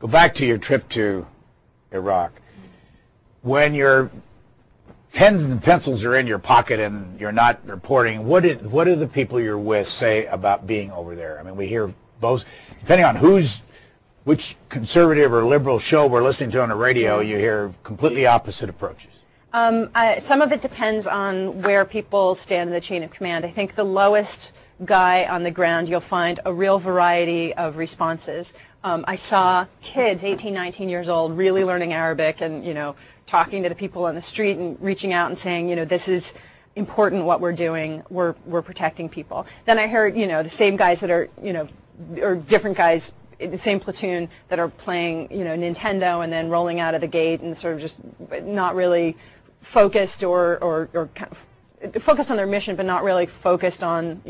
go back to your trip to Iraq. When your pens and pencils are in your pocket and you're not reporting, what do the people you're with say about being over there? I mean, we hear both, depending on which conservative or liberal show we're listening to on the radio, you hear completely opposite approaches. Some of it depends on where people stand in the chain of command. I think the lowest guy on the ground, you'll find a real variety of responses. I saw kids, 18, 19 years old, really learning Arabic and, talking to the people on the street and reaching out and saying, this is important what we're doing. We're protecting people. Then I heard, the same guys that are, or different guys in the same platoon that are playing, Nintendo and then rolling out of the gate and sort of just not really focused or kind of focused on their mission, but not really focused on,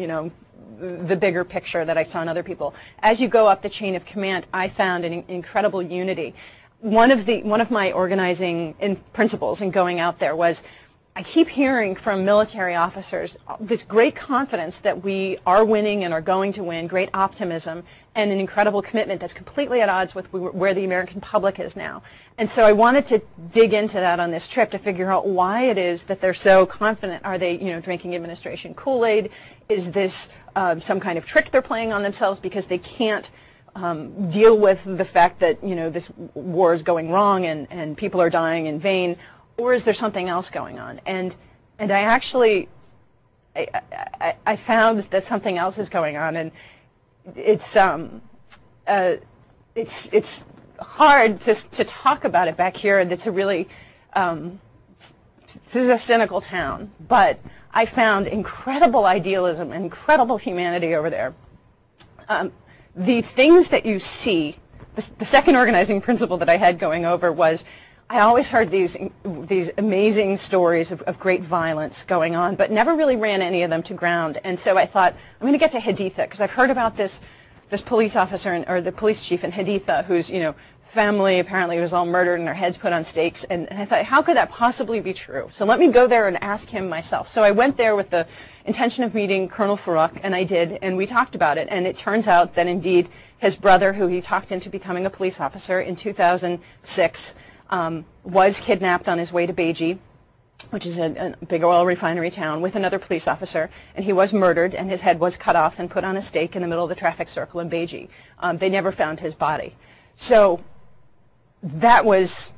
the bigger picture that I saw in other people. As you go up the chain of command, I found an incredible unity. One of my organizing principles in going out there was, I keep hearing from military officers this great confidence that we are winning and are going to win, great optimism, and an incredible commitment that's completely at odds with where the American public is now. And so I wanted to dig into that on this trip to figure out why it is that they're so confident. Are they, drinking administration Kool-Aid? Is this some kind of trick they're playing on themselves because they can't deal with the fact that, this war is going wrong and people are dying in vain? Or is there something else going on? And I actually, I found that something else is going on, and it's hard to talk about it back here, and it's a really, this is a cynical town, but I found incredible idealism and incredible humanity over there. The things that you see, the second organizing principle that I had going over was, I always heard these amazing stories of great violence going on, but never really ran any of them to ground. And so I thought, I'm going to get to Haditha, because I've heard about this police officer, or the police chief in Haditha, whose family apparently was all murdered and their heads put on stakes. And I thought, how could that possibly be true? So let me go there and ask him myself. So I went there with the intention of meeting Colonel Farouk, and I did, and we talked about it. And it turns out that indeed his brother, who he talked into becoming a police officer in 2006, was kidnapped on his way to Beji, which is a big oil refinery town, with another police officer, and he was murdered, and his head was cut off and put on a stake in the middle of the traffic circle in Beji. They never found his body. So that was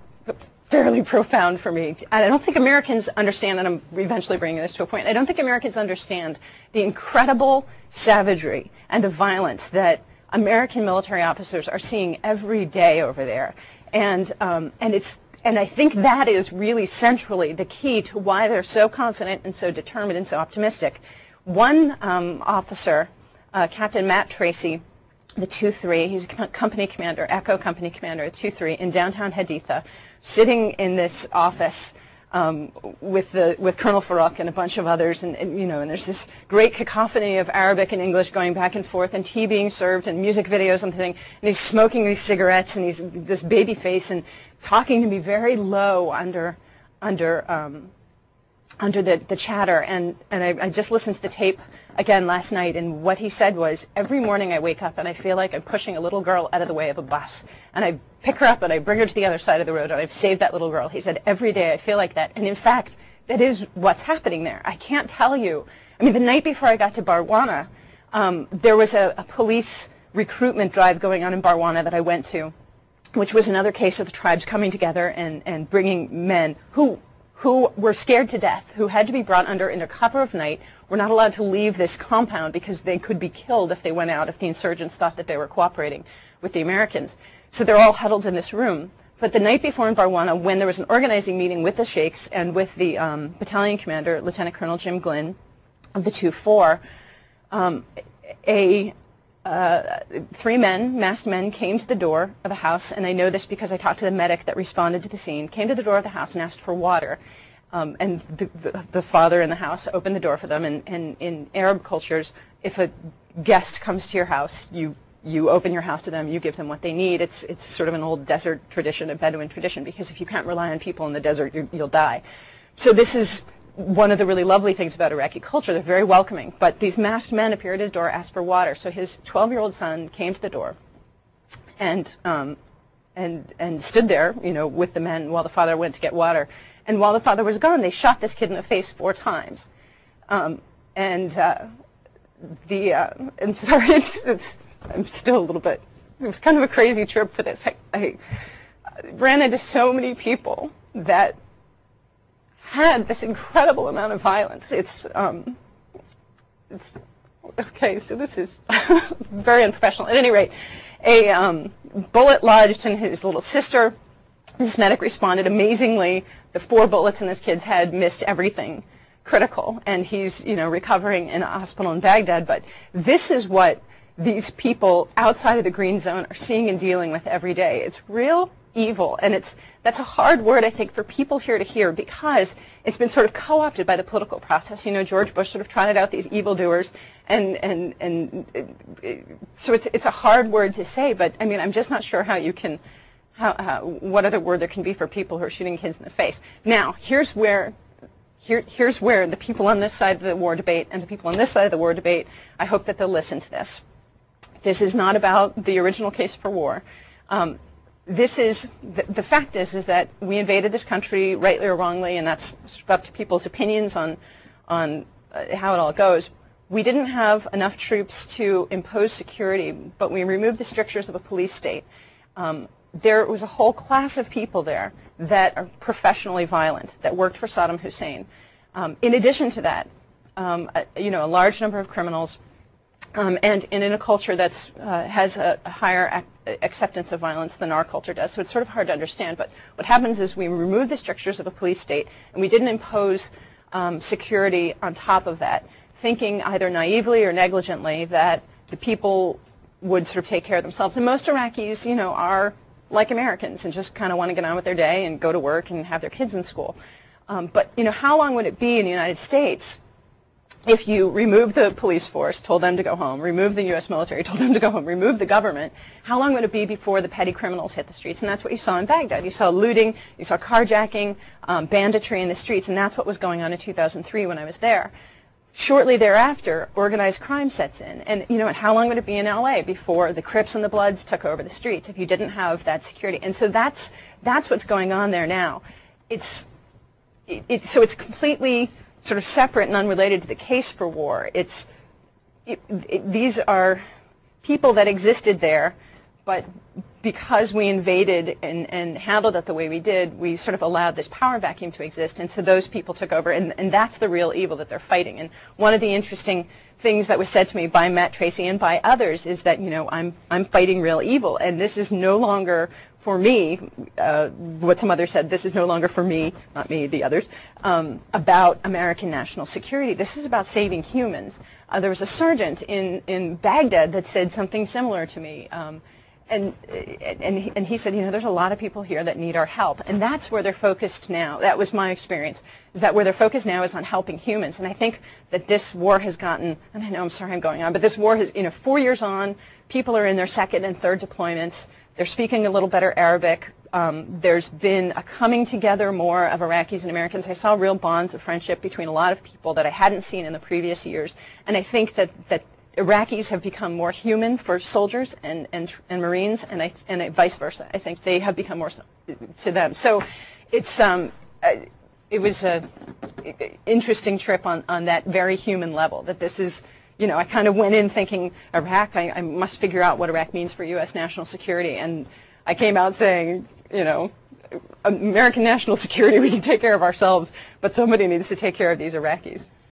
fairly profound for me. And I don't think Americans understand, and I'm eventually bringing this to a point, I don't think Americans understand the incredible savagery and the violence that American military officers are seeing every day over there. And I think that is really centrally the key to why they're so confident and so determined and so optimistic. One officer, Captain Matt Tracy, the 2-3, he's a company commander, Echo company commander at 2-3 in downtown Haditha, sitting in this office with Colonel Farouk and a bunch of others, and there's this great cacophony of Arabic and English going back and forth, and tea being served, and music videos and thing, and he's smoking these cigarettes, and he's this baby face, and talking to me very low under the chatter, and I just listened to the tape again last night, and what he said was, every morning I wake up and I feel like I'm pushing a little girl out of the way of a bus, and I pick her up and I bring her to the other side of the road, and I've saved that little girl. He said, every day I feel like that, and in fact, that is what's happening there. I can't tell you. I mean, the night before I got to Barwana, there was a police recruitment drive going on in Barwana that I went to, which was another case of the tribes coming together and bringing men who were scared to death, who had to be brought under cover of night, were not allowed to leave this compound because they could be killed if they went out, if the insurgents thought that they were cooperating with the Americans. So they're all huddled in this room. But the night before in Barwana, when there was an organizing meeting with the sheikhs and with the battalion commander, Lieutenant Colonel Jim Glynn of the 2-4, three men, masked men, came to the door of a house, and I know this because I talked to the medic that responded to the scene, came to the door of the house and asked for water. And the father in the house opened the door for them. And in Arab cultures, if a guest comes to your house, you open your house to them, you give them what they need. It's sort of an old desert tradition, a Bedouin tradition, because if you can't rely on people in the desert, you'll die. So this is one of the really lovely things about Iraqi culture. They're very welcoming. But these masked men appeared at his door, asked for water. So his 12-year-old son came to the door, and and stood there, with the men while the father went to get water. And while the father was gone, they shot this kid in the face 4 times. I'm sorry, I'm still a little bit. It was kind of a crazy trip for this. I ran into so many people that had this incredible amount of violence. It's okay. So this is very unprofessional. At any rate, a bullet lodged in his little sister. This medic responded amazingly. The 4 bullets in this kid's head missed everything critical, and he's recovering in a hospital in Baghdad. But this is what these people outside of the green zone are seeing and dealing with every day. It's real evil, and that's a hard word, I think, for people here to hear, because it's been sort of co-opted by the political process. George Bush sort of trotted out these evildoers, and so it's a hard word to say. But I mean, I'm just not sure how you can, what other word there can be for people who are shooting kids in the face. Now, here's where the people on this side of the war debate and the people on this side of the war debate, I hope that they'll listen to this. This is not about the original case for war. This is the fact is that we invaded this country, rightly or wrongly, and that's up to people's opinions on how it all goes. We didn't have enough troops to impose security, but we removed the strictures of a police state. There was a whole class of people there that are professionally violent, that worked for Saddam Hussein. In addition to that, a large number of criminals, and in a culture that has a higher acceptance of violence than our culture does. So it's sort of hard to understand. But what happens is we removed the strictures of a police state, and we didn't impose security on top of that, thinking either naively or negligently that the people would sort of take care of themselves. And most Iraqis, are like Americans and just kind of want to get on with their day and go to work and have their kids in school. But how long would it be in the United States if you remove the police force, told them to go home, remove the U.S. military, told them to go home, remove the government? How long would it be before the petty criminals hit the streets? And that's what you saw in Baghdad. You saw looting, you saw carjacking, banditry in the streets, and that's what was going on in 2003 when I was there. Shortly thereafter, organized crime sets in. And, and how long would it be in L.A. before the Crips and the Bloods took over the streets if you didn't have that security? And so that's what's going on there now. So it's completely sort of separate and unrelated to the case for war. These are people that existed there, but because we invaded and handled it the way we did, we sort of allowed this power vacuum to exist, and so those people took over, and that's the real evil that they're fighting. And one of the interesting things that was said to me by Matt Tracy and by others is that, I'm fighting real evil, and this is no longer for me, what some others said, this is no longer for me, not me, the others, about American national security. This is about saving humans. There was a sergeant in Baghdad that said something similar to me. And he said, there's a lot of people here that need our help. And that's where they're focused now. That was my experience, is that where they're focused now is on helping humans. And I think that this war has gotten, and I know, I'm sorry I'm going on, but this war has, 4 years on, people are in their 2nd and 3rd deployments. They're speaking a little better Arabic. There's been a coming together more of Iraqis and Americans. I saw real bonds of friendship between a lot of people that I hadn't seen in the previous years. And I think that Iraqis have become more human for soldiers and Marines, and vice versa. I think they have become more to them. So it was an interesting trip on that very human level, that this is, I kind of went in thinking Iraq, I must figure out what Iraq means for U.S. national security. And I came out saying, American national security, we can take care of ourselves, but somebody needs to take care of these Iraqis.